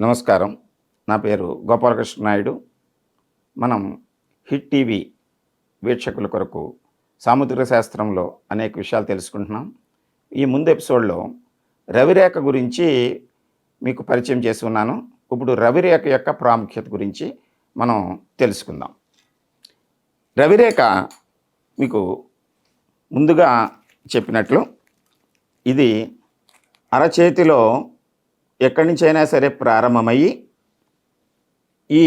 నమస్కారం. నా పేరు గోపాలకృష్ణ నాయుడు. మనం హిట్ టీవీ వీక్షకుల కొరకు సాముద్రిక శాస్త్రంలో అనేక విషయాలు తెలుసుకుంటున్నాం. ఈ ముందు ఎపిసోడ్లో రవిరేఖ గురించి మీకు పరిచయం చేసి ఉన్నాను. ఇప్పుడు రవిరేఖ యొక్క ప్రాముఖ్యత గురించి మనం తెలుసుకుందాం. రవిరేఖ మీకు ముందుగా చెప్పినట్లు ఇది అరచేతిలో ఎక్కడి నుంచి అయినా సరే ప్రారంభమయ్యి ఈ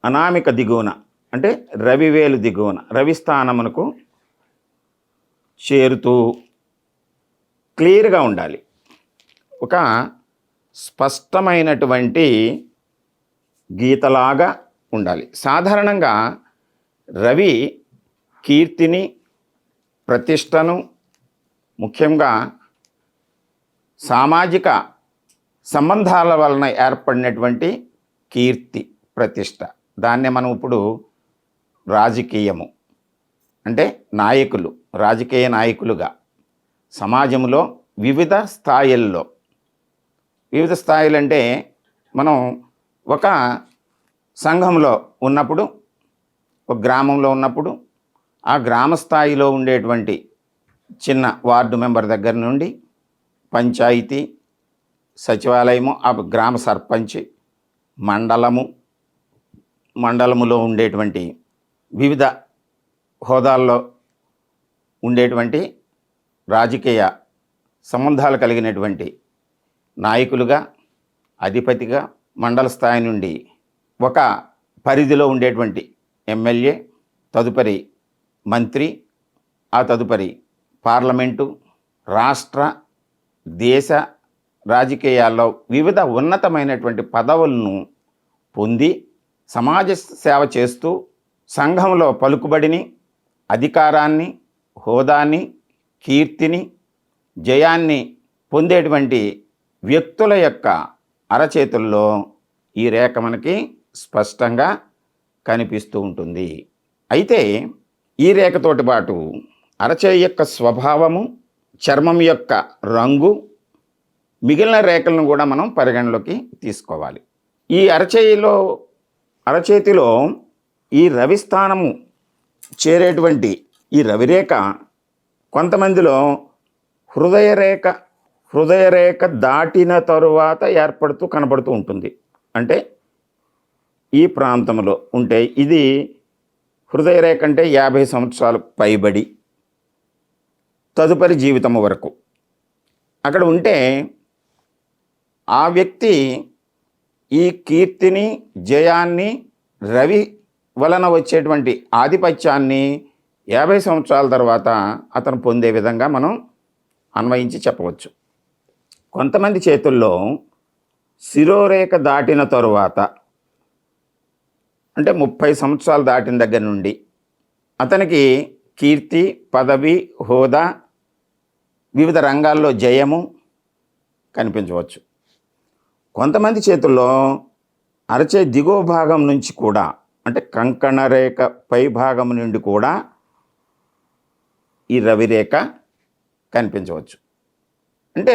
అనామిక దిగువన అంటే రవివేలు దిగువన రవిస్థానమునకు చేరుతూ క్లియర్గా ఉండాలి. ఒక స్పష్టమైనటువంటి గీతలాగా ఉండాలి. సాధారణంగా రవి కీర్తిని, ప్రతిష్టను, ముఖ్యంగా సామాజిక సంబంధాల వలన ఏర్పడినటువంటి కీర్తి, ప్రతిష్ట, దాన్నే మనం ఇప్పుడు రాజకీయము అంటే నాయకులు, రాజకీయ నాయకులుగా సమాజంలో వివిధ స్థాయిల్లో, వివిధ స్థాయిలు అంటే మనం ఒక సంఘంలో ఉన్నప్పుడు, ఒక గ్రామంలో ఉన్నప్పుడు ఆ గ్రామ స్థాయిలో ఉండేటువంటి చిన్న వార్డు మెంబర్ దగ్గర నుండి పంచాయతీ, సచివాలయము, ఆ గ్రామ సర్పంచ్, మండలములో ఉండేటువంటి వివిధ హోదాల్లో ఉండేటువంటి రాజకీయ సంబంధాలు కలిగినటువంటి నాయకులుగా, అధిపతిగా, మండల స్థాయి నుండి ఒక పరిధిలో ఉండేటువంటి ఎమ్మెల్యే, తదుపరి మంత్రి, ఆ తదుపరి పార్లమెంటు, రాష్ట్ర, దేశ రాజకీయాల్లో వివిధ ఉన్నతమైనటువంటి పదవులను పొంది సమాజ సేవ చేస్తూ సంఘంలో పలుకుబడిని, అధికారాన్ని, హోదాని, కీర్తిని, జయాన్ని పొందేటువంటి వ్యక్తుల యొక్క అరచేతుల్లో ఈ రేఖ మనకి స్పష్టంగా కనిపిస్తూ ఉంటుంది. అయితే ఈ రేఖతోటి పాటు అరచేయి యొక్క స్వభావము, చర్మం యొక్క రంగు, మిగిలిన రేఖలను కూడా మనం పరిగణలోకి తీసుకోవాలి. ఈ అరచేతిలో ఈ రవిస్థానము చేరేటువంటి ఈ రవిరేఖ కొంతమందిలో హృదయరేఖ దాటిన తరువాత కనపడుతూ ఉంటుంది. అంటే ఈ ప్రాంతంలో ఉంటే ఇది హృదయరేఖ అంటే 50 సంవత్సరాలు పైబడి తదుపరి జీవితము వరకు అక్కడ ఉంటే ఆ వ్యక్తి ఈ కీర్తిని, జయాన్ని, రవి వలన వచ్చేటువంటి ఆధిపత్యాన్ని 50 సంవత్సరాల తర్వాత అతను పొందే విధంగా మనం అన్వయించి చెప్పవచ్చు. కొంతమంది చేతుల్లో శిరోరేఖ దాటిన తరువాత అంటే 30 సంవత్సరాలు దాటిన దగ్గర నుండి అతనికి కీర్తి, పదవి, హోదా, వివిధ రంగాల్లో జయము కనిపించవచ్చు. కొంతమంది చేతుల్లో అరచే దిగువ భాగం నుంచి కూడా అంటే కంకణ రేఖ పై భాగం నుండి కూడా ఈ రవిరేఖ కనిపించవచ్చు. అంటే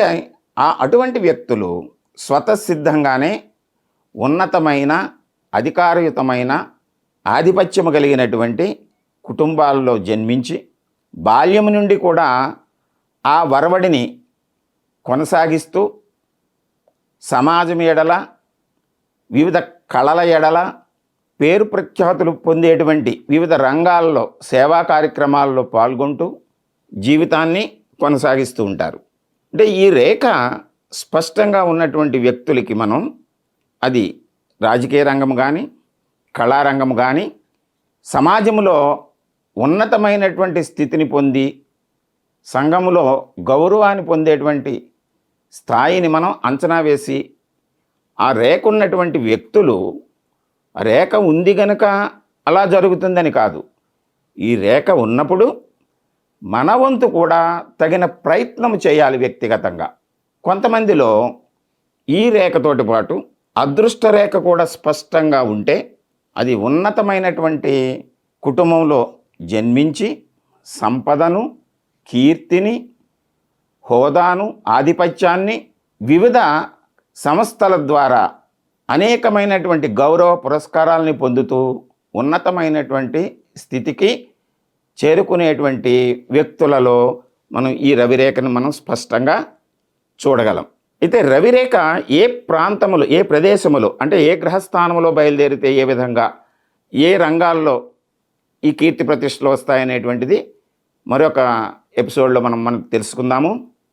అటువంటి వ్యక్తులు స్వతసిద్ధంగానే ఉన్నతమైన, అధికారయుతమైన, ఆధిపత్యము కలిగినటువంటి కుటుంబాల్లో జన్మించి బాల్యము నుండి కూడా ఆ వరవడిని కొనసాగిస్తూ సమాజం ఎడల, వివిధ కళల ఎడల పేరు ప్రఖ్యాతులు పొందేటువంటి వివిధ రంగాల్లో సేవా కార్యక్రమాల్లో పాల్గొంటూ జీవితాన్ని కొనసాగిస్తూ ఉంటారు. అంటే ఈ రేఖ స్పష్టంగా ఉన్నటువంటి వ్యక్తులకి మనం అది రాజకీయ రంగం కానీ, కళారంగం కానీ, సమాజంలో ఉన్నతమైనటువంటి స్థితిని పొంది సంఘములో గౌరవాన్ని పొందేటువంటి స్థాయిని మనం అంచనా వేసి ఆ రేఖ ఉన్నటువంటి వ్యక్తులు రేఖ ఉంది గనుక అలా జరుగుతుందని కాదు. ఈ రేఖ ఉన్నప్పుడు మన వంతు కూడా తగిన ప్రయత్నం చేయాలి వ్యక్తిగతంగా. కొంతమందిలో ఈ రేఖతోటి పాటు అదృష్ట రేఖ కూడా స్పష్టంగా ఉంటే అది ఉన్నతమైనటువంటి కుటుంబంలో జన్మించి సంపదను, కీర్తిని, హోదాను, ఆధిపత్యాన్ని, వివిధ సంస్థల ద్వారా అనేకమైనటువంటి గౌరవ పురస్కారాలని పొందుతూ ఉన్నతమైనటువంటి స్థితికి చేరుకునేటువంటి వ్యక్తులలో మనం ఈ రవిరేఖను మనం స్పష్టంగా చూడగలం. అయితే రవిరేఖ ఏ ప్రాంతములు, ఏ ప్రదేశములు, అంటే ఏ గ్రహస్థానంలో బయలుదేరితే ఏ విధంగా ఏ రంగాల్లో ఈ కీర్తి ప్రతిష్టలు వస్తాయనేటువంటిది మరొక ఎపిసోడ్లో మనం తెలుసుకుందాము.